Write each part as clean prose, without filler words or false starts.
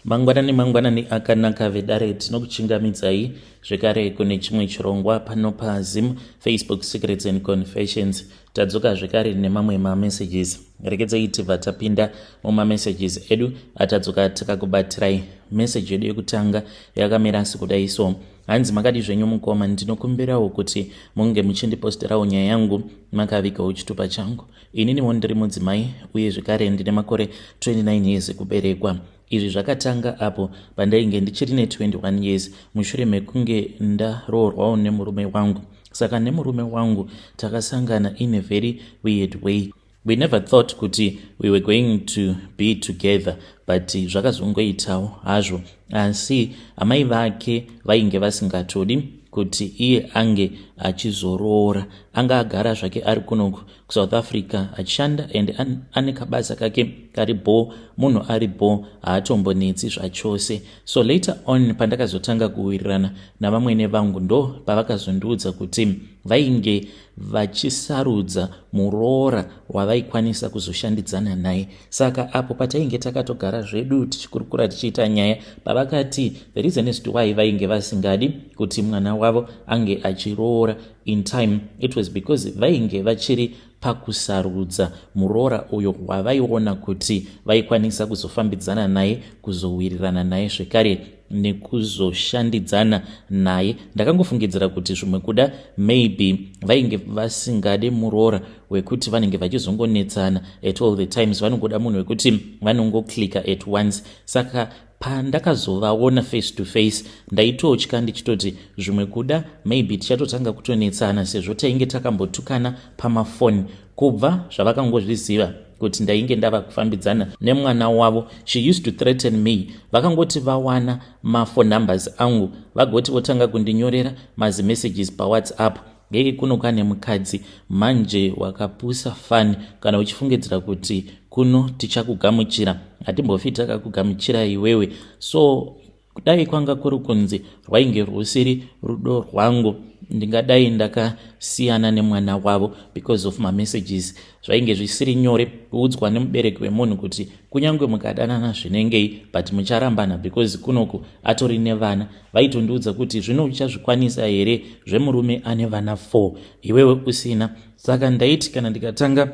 Mangwanani akanaka vedare tinokuchingamidzai zvekare kune chimwe chirongwa pano paZim Facebook Secrets and Confessions. Tadzoka zvekare nemamwe mamessages. Rekedzai tibva tapinda mumamessages edu atadzoka takakubatirai. Message yedu yekutanga yakamira sekudai so: hanzi makadi zvenyu mukoma, ndinokumbirawo kuti munge muchindiposterawo nyaya yangu makavigawo chitupa changu. Inini ndiri mudzimai uye zvekare ndine makore 29 years kuberekwa. Izvi zvakatanga apo pandainge ndichiri ne21 years mushure mekunge ndaroorwawo nemurume wangu. Saka nemurume wangu takasangana in a very weird way. We never thought kuti we were going to be together, but zvakazongoitawo hazvo. Asi amai vake vainge vasingatodi kuti iye ange achizoroora. Anga agara zvake ari kunoku kuSouth Africa achishanda and ane kabasa kake karibo, munhu aribo, haatombonetsi zvachose. So later on pandakazotanga kuwirirana navamwene vangu ndo pavakazondiudza kuti vainge vachisarudza muroora wavaikwanisa kuzoshandidzana naye. Saka apo patainge takatogara zvedu tichikurukura tichiita nyaya, pavakati the reason is to why vainge vasingadi kuti mwana wavo ange achiroora in time, it was because vainge vachiri pakusarudza muroora uyo wavaiona kuti vaikwanisa kuzofambidzana naye, kuzowirirana naye zvekare nekuzoshandidzana naye. Ndakangofungidzira kuti zvimwe kuda maybe vainge vasingade muroora wekuti vanenge vachizongonetsana at all the times, vanongoda munhu wekuti vanongoclicka at once. Saka pandakazovaona face to face ndaitotya ndichitoti zvimwe kuda maybe tichatotanga kutonetsana sezvo tainge takambotukana pamafoni. Kubva zvavakangozviziva kuti ndainge ndava kufambidzana nemwana wavo, she used to threaten me. Vakangoti vawana mafone numbers angu vagoti votanga kundinyorera mazimessages paWhatsApp. Ngei kuno kane mukadzi manje wakapusa fani, kana uchifungidzira kuti kuno tichakugamuchira, hatimbofi takakugamuchira iwewe. So kudai kwanga kuri kunzi rwainge rusiri rudo rwangu, ndingadai ndakasiyana nemwana wavo because of my messages. Zvainge zvisiri nyore kuudzwa nemubereki wemunhu kuti kunyange mukadanana zvinengei but mucharambana because kunoku atori nevana. Vaitondiudza kuti zvino uchazvikwanisa here zvemurume ane vana 4 iwewe usina. Saka ndaiti kana ndikatanga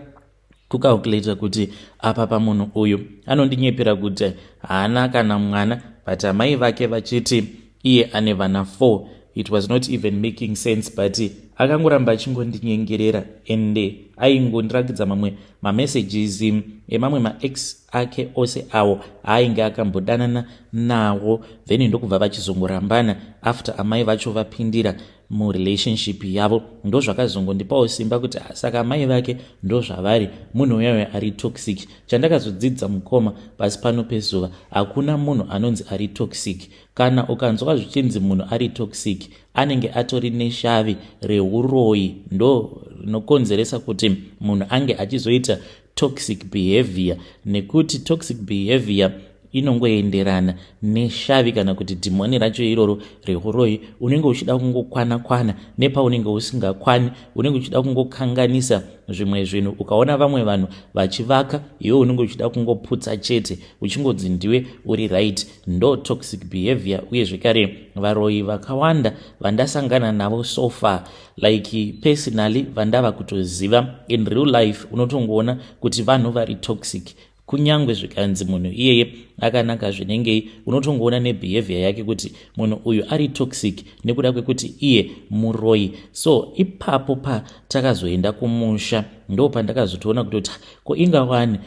kukalkulata kuti apa pamunhu uyu anondinyepera kuti haana kana mwana, but amai vake vachiti iye ane vana 4, it was not even making sense. But akangoramba achingondinyengerera ende aingondirakidza mamwe mamessages emamwe maex ake ose awo ainge akambodanana nawo, then ndokubva vachizongorambana after amai vacho vapindira murelationship yavo. Ndo zvakazongondipawo simba kuti saka amai vake ndo zvavari, munhu uyoyo ari toxic. Chandakazodzidza mukoma pasi pano pezuva, hakuna munhu anonzi ari toxic. Kana ukanzwa zvichinzi munhu ari toxic, anenge atori neshavi reuroyi, ndo rinokonzeresa kuti munhu ange achizoita toxic behavior. Nekuti toxic behavior inongoenderana neshavi kana kuti dhimoni racho iroro reuroyi. Unenge uchida kungokwana nepaunenge usingakwani, unenge uchida kungokanganisa zvimwe zvinhu. Ukaona vamwe vanhu vachivaka, iwe unenge uchida kungoputsa chete uchingodzi ndiwe uri right. Ndo toxic behavior. Uye zvekare varoyi vakawanda vandasangana navo so far, like personally vandava kutoziva in real life, unotongoona kuti vanhu vari toxic. Kunyangwe zvikanzi munhu iyeye akanaka zvinengei, unotongoona nebehavior yake kuti munhu uyu ari toxic nekuda kwekuti iye muroyi. So ipapo patakazoenda kumusha ndo pandakazotoona kuti ko ingawani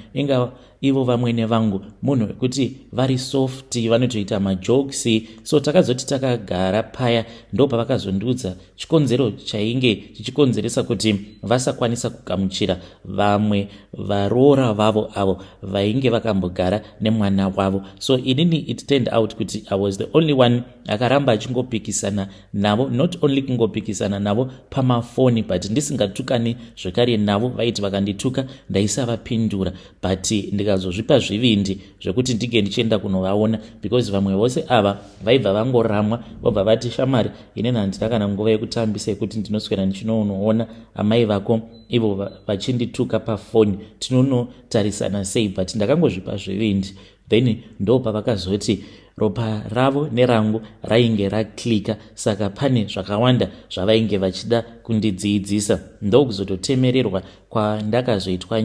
ivo vamwene vangu munhu wekuti vari soft, vanotoita majokes. So takazoti takagara paya ndo pavakazondiudza chikonzero chainge chichikonzeresa kuti vasakwanisa kugamuchira vamwe varoora vavo avo vainge vakambogara nemwana wavo. So inini it turned out kuti I was the only one akaramba achingopikisana navo, not only kungopikisana navo pamafoni but ndisingatukani zvekare navo. Vaiti vakandituka ndaisavapindura, but ndikazozvipa zvivindi zvekuti ndige ndichienda kunovaona because vamwe vose ava vaibva vangoramwa vobva vati shamari ineni handina kana nguva yekutambisa yekuti ndinoswera ndichinoona amai vako ivo vachindituka pafoni tinonotarisana sei. But ndakangozvipa zvivindi then ndo pavakazoti ropa ravo nerangu rainge raklika, saka pane zvakawanda zvavainge vachida kundidzidzisa. Ndokuzototemererwa kwandakazoitwa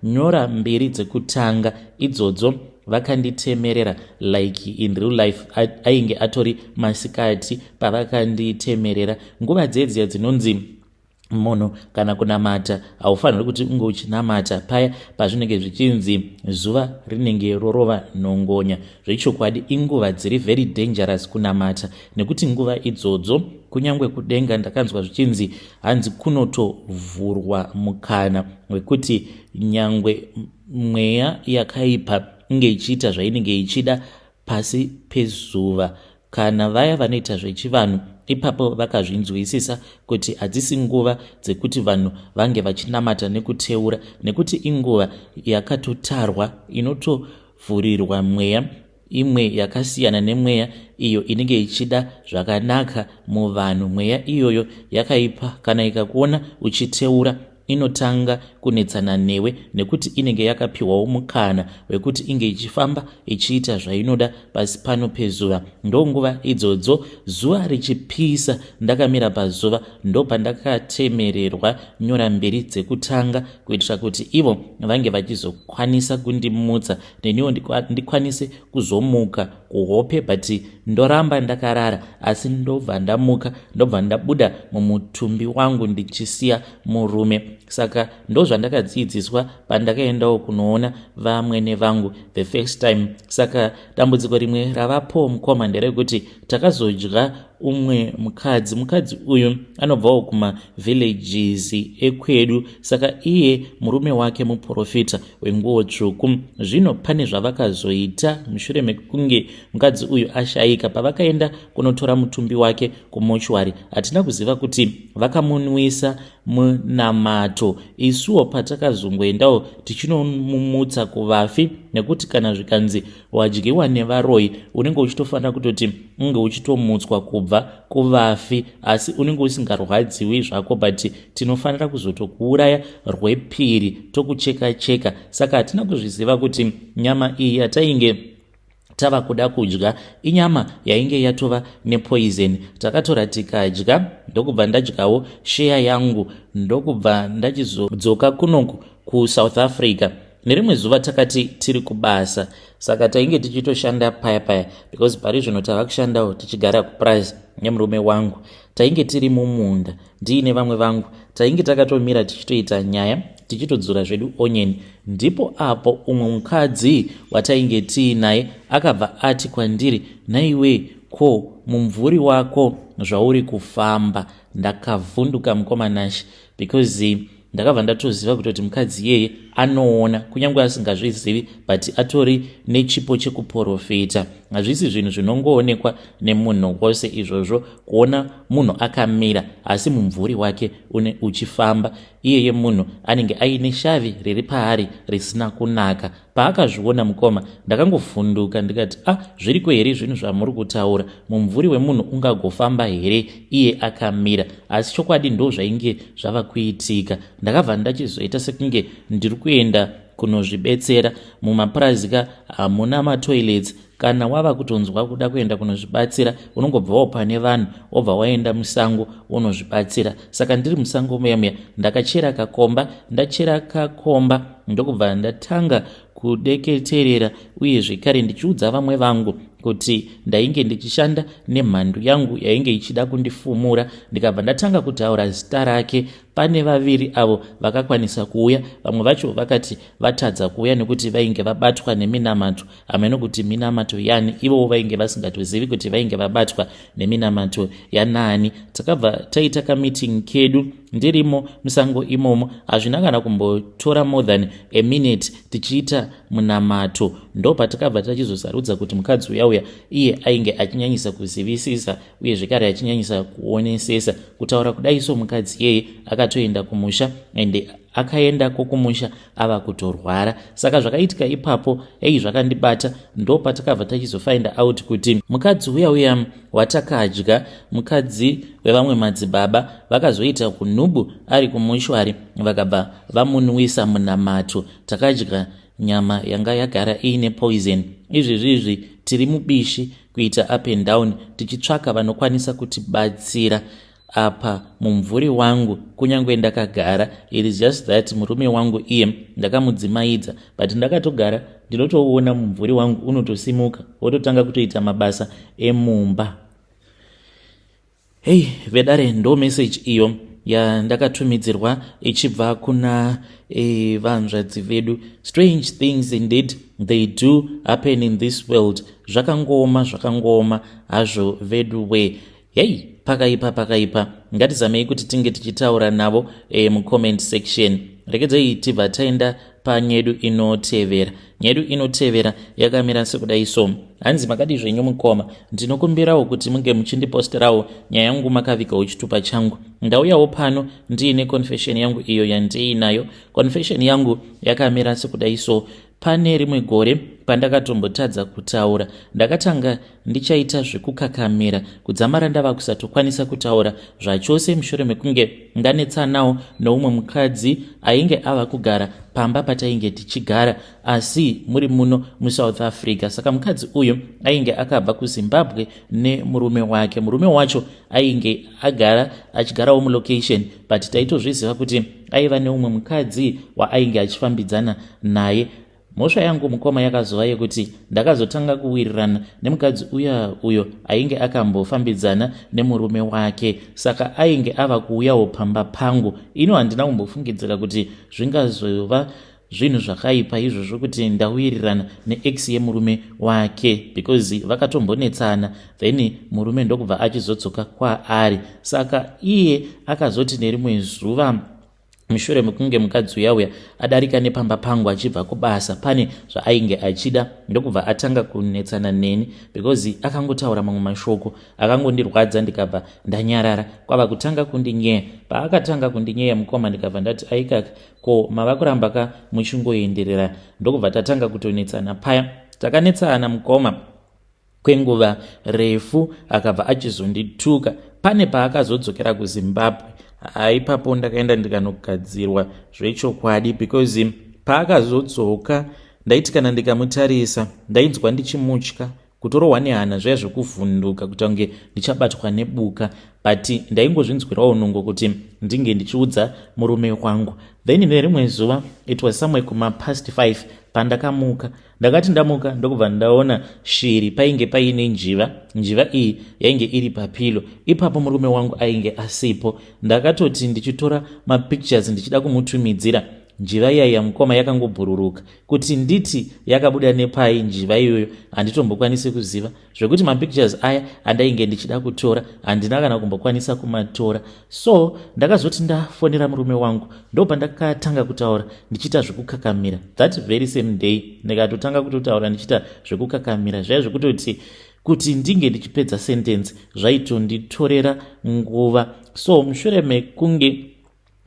nyora mbiri dzekutanga idzodzo vakanditemerera like in real life ainge atori masikati pavakanditemerera. Nguva dzedziya dzinonzi munhu kana kunamata haufaniri kuti unge uchinamata paya pazvinenge zvichinzi zuva rinenge rorova nhongonya. Zvechokwadi inguva dziri very dangerous kunamata, nekuti nguva idzodzo kunyange kudenga ndakanzwa zvichinzi hanzi kunotovhurwa mukana wekuti nyangwe mweya yakaipa inge ichiita zvainenge ichida pasi pezuva. Kana vaya vanoita zvechivanhu ipapo vakazvinzwisisa kuti hadzisi nguva dzekuti vanhu vange vachinamata nekuteura, nekuti inguva yakatotarwa inotovhurirwa mweya imwe yakasiyana nemweya iyo inenge ichida zvakanaka muvanhu. Mweya iyoyo yakaipa kana ikakuona uchiteura inotanga kunetsana newe, nekuti inenge yakapiwawo mukana wekuti inge ichifamba ichiita zvainoda pasi pano pezuva. Ndonguva idzodzo zuva richipisa ndakamira pazuva ndo pandakatemererwa nyora mbiri dzekutanga kuitira kuti ivo vange vachizokwanisa kundimutsa neniwo ndikwanise kuzomuka kuhope, but ndoramba ndakarara. Asi ndobva ndamuka, ndobva ndabuda mumutumbi wangu ndichisiya murume. Saka ndo zvandakadzidziswa pandakaendawo kunoona vamwene vangu the first time. Saka dambudziko rimwe ravapo mukoma nderekuti takazodya umwe mukadzi uyu anobvawo kuma villages ekwedu, saka iye murume wake muprofita wenguo tsvuku. Zvino pane zvavakazoita mushure mekunge mukadzi uyu ashayika. Pavakaenda kunotora mutumbi wake kumochwari, hatina kuziva kuti vakamunwisa munamato. Isuwo patakazongoendawo tichinomumutsa kuvafi, nekuti kana zvikanzi wadyiwa nevaroyi unenge uchitofanira kutoti unge uchitomutswa kubva kuvafi, asi unenge usingarwadziwi zvako, but tinofanira kuzotokuuraya rwepiri tokucheka-cheka. Saka hatina kuzviziva kuti nyama iyi yatainge tava kuda kudya inyama yainge yatova nepoison. Takatora tikadya, ndokubva ndadyawo share yangu, ndokubva ndachizodzoka kunoku kuSouth Africa. Nerimwe zuva takati tiri kubasa, saka tainge tichitoshanda paya because pari zvino tava kushandawo tichigara kuprice nemurume wangu. Tainge tiri mumunda ndiine vamwe vangu, tainge takatomira tichitoita nyaya tichitodzura zvedu onion. Ndipo apo umwe mukadzi watainge tiinaye akabva ati kwandiri, naiwe ko mumvuri wako zvauri kufamba. Ndakavhunduka mukomanashi because ndakabva ndatoziva kutoti mukadzi yeye anoona kunyange asingazvizivi, but atori nechipo chekuprofita. Hazvisi zvinhu zvinongoonekwa nemunhu wose izvozvo, kuona munhu akamira asi mumvuri wake uchifamba. Iyeye munhu anenge aine shavi riri paari risina kunaka. Paakazviona mukoma ndakangofunduka ndikati, zviriko here zvinhu zvamuri kutaura? Mumvuri wemunhu ungagofamba here iye akamira? Asi chokwadi ndo zvainge zvava kuitika. Ndakabva ndachizoita sekunge ndiri kuenda kunozvibetsera mumaprazika. Hamuna matoilets. Kana wava kutonzwa kuda kuenda kunozvibatsira unongobvawo pane vanhu obva waenda musango unozvibatsira. Saka ndiri musango muya ndakachera kakomba. Ndachera kakomba ndokubva ndatanga kudeketerera, uye zvekare ndichiudza vamwe vangu kuti ndainge ndichishanda nemhandu yangu yainge ichida kundifumura. Ndikabva ndatanga kutaura zita rake. Pane vaviri avo vakakwanisa kuuya, vamwe vacho vakati vatadza kuuya nekuti vainge vabatwa neminamato. Hameno kuti minamato yani, ivo vainge vasingatozivi kuti vainge vabatwa neminamato yanani. Takabva taita kameeting kedu ndirimo musango imomo. Hazvina kana kumbotora more than a minute tichiita munamato. Ndo patakabva tachizosarudza kuti mukadzi uyauya iye ainge achinyanyisa kuzivisisa, uye zvekare achinyanyisa kuonesesa. Kutaura kudai so mukadzi yeye akatoenda kumusha, ende akaenda kumusha ava kutorwara. Saka zvakaitika ipapo zvakandibata. Ndo patakabva tachizofind out kuti mukadzi uya watakadya, mukadzi wevamwe madzibaba, vakazoita kunhubu ari kumushwari, vakabva vamunwisa munamato. Takadya nyama yanga yagara iine poison. Izvi tiri mubishi kuita up and down tichitsvaka vanokwanisa kutibatsira apa mumvuri wangu. Kunyange ndakagara, it is just that murume wangu iye ndakamudzimaidza, but ndakatogara ndinotoona mumvuri wangu unotosimuka wototanga kutoita mabasa emumba. Hey vedare, ndo message iyo yandakatumidzirwa ichibva kuna vanzvadzi vedu. Strange things indeed they do happen in this world. Zvakangoma hazvo vedu we. Hey, pakaipa ngatizamei kuti tinge tichitaura navo mucomment section. Rekedzei tibva taenda panyedu inotevera. Nyedu inotevera yakamira sekudai so. Hanzi makadi zvenyu mukoma, ndinokumbirawo kuti munge muchindiposterawo nyaya yangu makavikawo chitupa changu. Ndauyawo pano ndiine confession yangu iyo yandiinayo. Confession yangu yakamira sekudai so. Pane rimwe gore pandakatombotadza kutaura, ndakatanga ndichaita zvekukakamira kudzamara ndava kusatokwanisa kutaura zvachose mushure mekunge ndanetsanawo noumwe mukadzi ainge ava kugara pamba patainge tichigara, asi muri muno muSouth Africa. Saka mukadzi uyu ainge akabva kuZimbabwe nemurume wake. Murume wacho ainge achigarawo mulocation, but taitozviziva kuti aiva neumwe mukadzi waainge achifambidzana naye. Mhosva yangu mukoma yakazova yekuti ndakazotanga kuwirirana nemukadzi uyo ainge akambofambidzana nemurume wake, saka ainge ava kuuyawo pamba pangu. Ino handina kumbofungidzira kuti zvingazova zvinhu zvakaipa izvozvo kuti ndawirirana neex yemurume wake, because vakatombonetsana then murume ndokubva achizodzoka kwaari. Saka iye akazoti nerimwe zuva mushure mekunge mukadzi uyauya adarika nepamba pangu achibva kubasa, pane zvaainge achida, ndokubva atanga kunetsana neni because akangotaura mamwe mashoko akangondirwadza, ndikabva ndanyarara. Kwava kutanga kundinyeya. Paakatanga kundinyeya mukoma, ndikabva ndati aikaka, ko mava kuramba muchingoenderera? Ndokubva tatanga kutonetsana paya. Takanetsana mukoma kwenguva refu, akabva achizondituka. Pane paakazodzokera kuZimbabwe, ipapo ndakaenda ndikanogadzirwa zvechokwadi, because paakazodzoka ndaiti kana ndikamutarisa ndainzwa ndichimutya, kutorohwa nehana zviya zvekuvhunduka kuti kunge ndichabatwa nebuka, but ndaingozvinzwirawo nungo kuti ndinge ndichiudza murume wangu. Then nerimwe zuva, it was somewhere past 5 pandakamuka. Ndakati ndamuka ndokubva ndaona shiri painge paine njiva iyi yainge iri papilo. Ipapo murume wangu ainge asipo. Ndakatoti ndichitora mapictures ndichida kumutumidzira. Njiva iya mukoma yakangobhururuka. Kuti nditi yakabuda nepai njiva iyoyo handitombokwanisi kuziva, zvekuti mapictures aya andainge ndichida kutora handina kana kumbokwanisa kumatora. So ndakazoti ndafonera murume wangu, ndopa ndakatanga kutaura ndichita zvekukakamira. That very same day ndikatotanga kutotaura ndichita zvekukakamira, zvaiva zvekutoti kuti ndinge ndichipedza sentence zvaitonditorera nguva. So mushure mekunge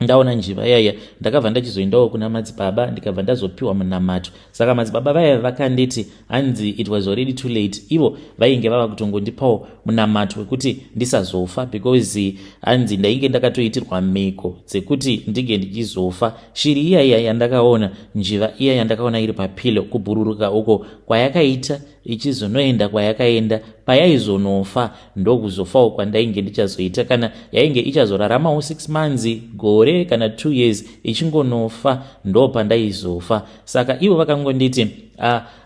ndaona njiva yaya, ndakabva ndachizoendawo kuna madzibaba, ndikabva ndazopiwa munamato. Saka madzibaba vaya vakanditi hanzi it was already too late. Ivo vainge vava kutongondipawo munamato wekuti ndisazofa, because hanzi ndainge ndakatoitirwa mhiko dzekuti ndinge ndichizofa. Shiri iyaya yandakaona, njiva iya yandakaona iri papilo, kubhururuka uko kwayakaita ichizonoenda kwayakaenda, payaizonofa ndokuzofawo kwandainge ndichazoita, kana yainge ichazoraramawo 6 months, gore kana 2 years ichingonofa, ndo pandaizofa. Saka ivo vakangonditi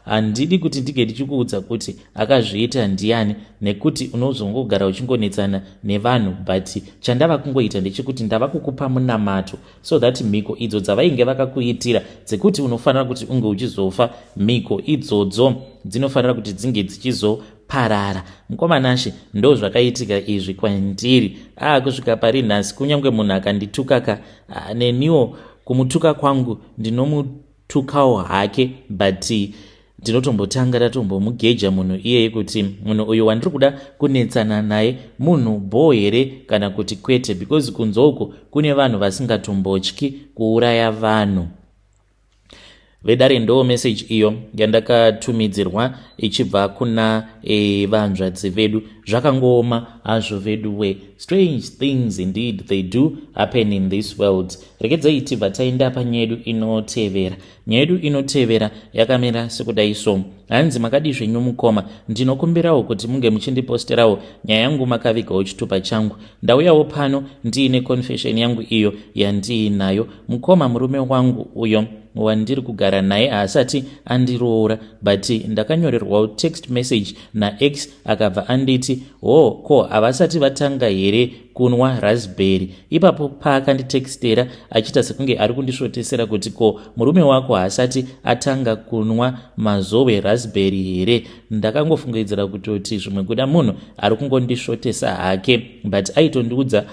handidi kuti ndige ndichikuudza kuti akazviita ndiani, nekuti unozongogara uchingonetsana nevanhu, but chandava kungoita ndechekuti ndava kukupa munamato, so that mhiko idzo dzavainge vakakuitira dzekuti unofanira kuti unge uchizofa, mhiko idzodzo dzinofanira kuti dzinge dzichizoparara. Mukomanashe, ndo zvakaitika izvi kwandiri. Kusvika pari nhasi, kunyange munhu akanditukaka, neniwo kumutuka kwangu ndinomutukawo hake, but ndinotombotanga ndatombomugeja munhu iyeye kuti munhu uyu wandiri kuda kunetsana naye munhu bho here kana kuti kwete, because kunze uko kune vanhu vasingatombotyi kuuraya vanhu. vedare ndo message iyo yandakatumidzirwa ichibva kuna vanzvadzi vedu. Zvakangoma hazvo vedu we. Strange things indeed they do happen in this world. Regedzai tibva taenda panyedu inotevera. Nyedu inotevera yakamira sekudai so. Hanzi makadi zvenyu mukoma, ndinokumbirawo kuti munge muchindiposterawo nyaya yangu makavigawo chitupa changu. Ndauyawo pano ndiine confession yangu iyo yandiinayo. Mukoma murume wangu uyo wandiri kugara naye haasati andiroora, but ndakanyorerwawo text message naX akabva anditi, ko havasati vatanga here kunwa raspberry. Ipapo paakanditextera achita sekunge ari kundisvotesera kuti ko murume wako haasati atanga kunwa mazowe raspberry here. Ndakangofungidzira kutoti zvimwe kuda munhu ari kungondisvotesa hake, but aitondiudza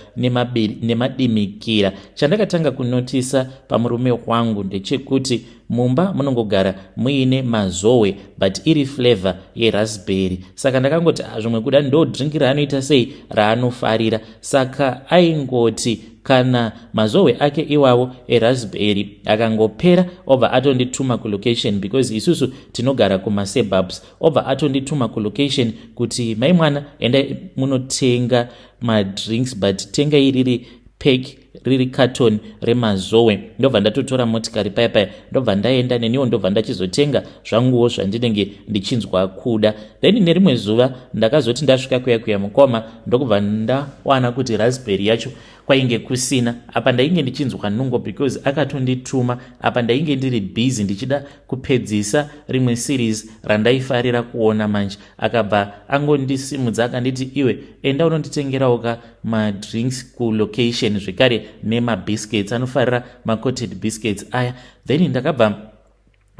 nemadimikira. Chandakatanga kunotisa pamurume wangu ndechekuti mumba munongogara muine mazowe but iri flavor yeraspberry. Saka ndakangoti zvimwe kuda ndo drink raanoita sei raanofarira. Saka aingoti kana mazowe ake iwawo eraspberry akangopera obva atondituma kulocation, because isusu tinogara kumasuburbs. Obva atondituma kulocation kuti mai mwana enda munotenga madrinks, but tenga iriri pack riri carton remazowe. Ndobva ndatotora motikari paya ndobva ndaenda neniwo ndobva ndachizotenga zvanguwo zvandinenge ndichinzwa kuda. Then nerimwe zuva ndakazoti ndasvika kuya mukoma ndokubva ndawana kuti raspberry yacho kwainge kusina. Apa ndainge ndichinzwa nungo because akatondituma apa ndainge ndiri busy ndichida kupedzisa rimwe series randaifarira kuona manje. Akabva angondisimudza akanditi iwe enda unonditengerawo ka madrinks kulocation zvekare nemabiscuits, anofarira macoated biscuits aya. Then ndakabva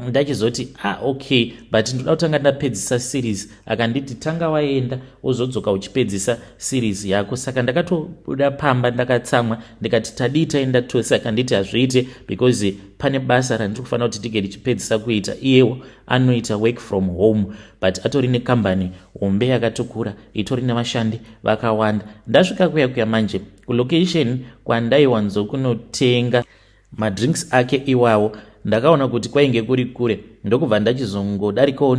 ndachizoti okay, but ndoda kutanga ndapedzisa series. Akanditi tanga waenda uzodzoka uchipedzisa series yako. Saka ndakatobuda pamba ndakatsamwa ndikati tadii taenda tose. Akanditi hazviite because pane basa randiri kufanira kuti ndige ndichipedzisa kuita. Iyewo anoita work from home but atori nekambani hombe yakatokura itori nevashandi vakawanda. Ndasvika kuya manje kulocation kwandaiwanzokunotenga madrinks ake iwawo ndakaona kuti kwainge kuri kure. Ndokubva ndachizongodarikawo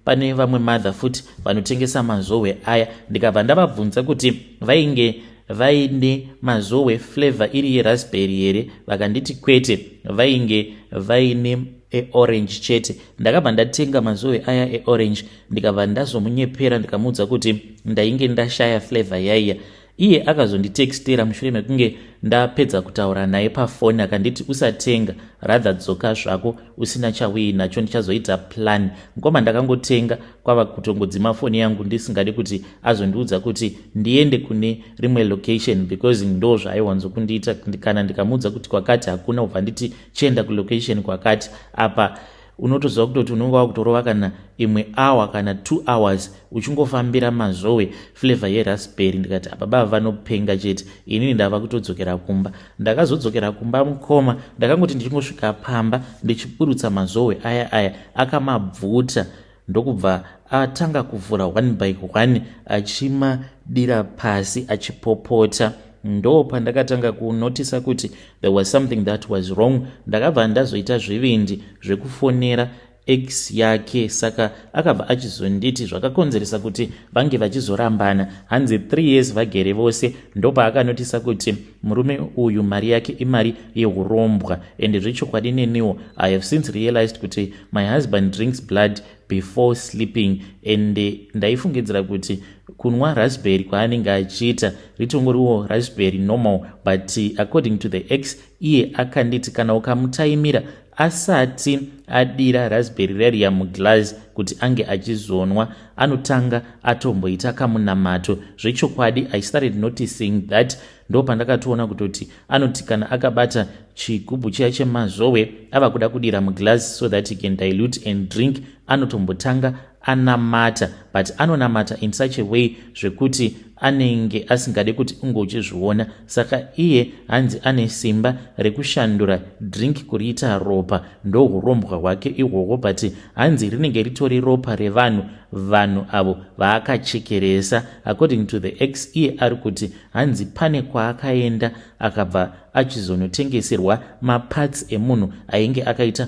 pane vamwe mother futi vanotengesa mazowe aya. Ndikabva ndavabvunza kuti vainge vaine mazowe flavor iri yeraspberry here. Vakanditi kwete, vainge vaine orange chete. Ndakabva ndatenga mazowe aya eorange ndikabva ndazomunyepera ndikamuudza kuti ndainge ndashaya flavor yaiya. Iye akazonditextera mushure mekunge ndapedza kutaura naye pafoni akanditi usatenga, rather dzoka zvako usina chauyi nacho, ndichazoita plan. Ngoma ndakangotenga kwava kutongodzima foni yangu ndisingadi kuti azondiudza kuti ndiende kune rimwe location because ndo zvaaiwanzokundiita. Kana ndikamuudza kuti kwakati hakuna ubva nditi chienda kulocation kwakati. Apa unotoziva kutoti unenge wakutorova kana imwe hour kana 2 hours uchingofambira mazowe flavor yeraspberry. Ndikati apa bava vanopenga chete, inini ndava kutodzokera kumba. Ndakazodzokera kumba mukoma ndakangoti ndichingosvika pamba ndichiburutsa mazowe aya akamabvuta. Ndokubva atanga kuvhura one by one achimadira pasi achipopota. Ndo pandakatanga kunotisa kuti there was something that was wrong. Ndakabva ndazoita zvivindi zvekufonera X yake. Saka akabva achizonditi zvakakonzeresa kuti vange vachizorambana. Hanzi 3 years vagere vose. Ndopa akanotisa kuti murume uyu mari yake imari yehurombwa. Ende zvechokwadi neniwo I have since realized kuti my husband drinks blood before sleeping. Ende ndaifungidzira kuti kunwa raspberry kwaanenge achiita ritongoriwo raspberry normal, but according to the X iye akanditi kana ukamutaimira asati adira raspberry rariya muglass kuti ange achizonwa anotanga atomboita kamunamato. Zvechokwadi I started noticing that. Ndo pandakatoona kutoti anoti kana akabata chigubhu chiya chemazowe ava kuda kudira muglass so that he can dilute and drink, anotombotanga anamata, but anonamata in such a way zvekuti anenge asingade kuti unge uchizviona. Saka iye hanzi ane simba rekushandura drink kuriita ropa. Ndo hurombwa hwake ihwohwo, but hanzi rinenge ritori ropa revanhu avo vaakachekeresa. According to the X iye ari kuti hanzi pane kwaakaenda akabva achizonotengeserwa maparts emunhu ainge akaita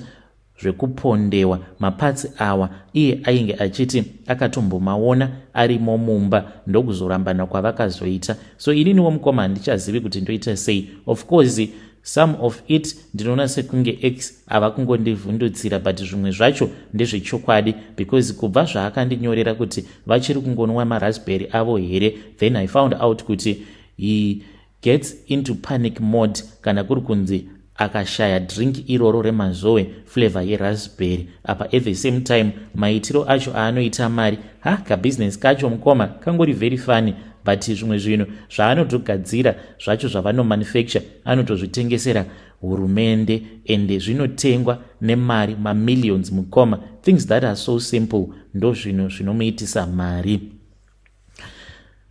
zvekupondewa mapatsi awa iye ainge achiti akatombomaona arimo mumba ndokuzorambana kwavakazoita. So ininiwo mukoma handichazivi kuti ndoita sei. Of course some of it ndinoona sekunge X ava kungondivhundutsira, but zvimwe zvacho ndezvechokwadi because kubva zvaakandinyorera kuti vachiri kungonwa maraspberry avo here, then I found out kuti he gets into panic mode kana kuri kunzi akashaya drink iroro remazoe flavor yeraspberry. Apa at the same time maitiro acho aanoita mari, kabusiness kacho mukoma kangori very funny, but zvimwe zvinhu zvaanotogadzira zvacho zvavanomanufacture anotozvitengesera hurumende ende zvinotengwa nemari mamillions mukoma. Things that are so simple ndo zvinhu zvinomuitisa mari.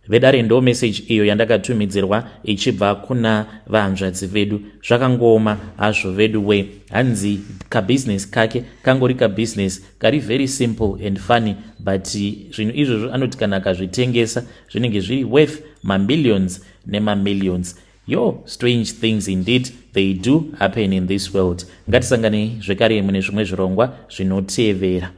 Vedare ndo message iyo yandakatumidzirwa ichibva kuna vahanzvadzi vedu. Zvakangoma hazvo vedu we, hanzi kabusiness kake kangori kabusiness kari very simple and funny, but zvinhu izvozvo anoti kana akazvitengesa zvinenge zviri worth mamillions nemamillions. Yo, strange things indeed they do happen in this world. Ngatisangane zvekare mune zvimwe zvirongwa zvinotevera.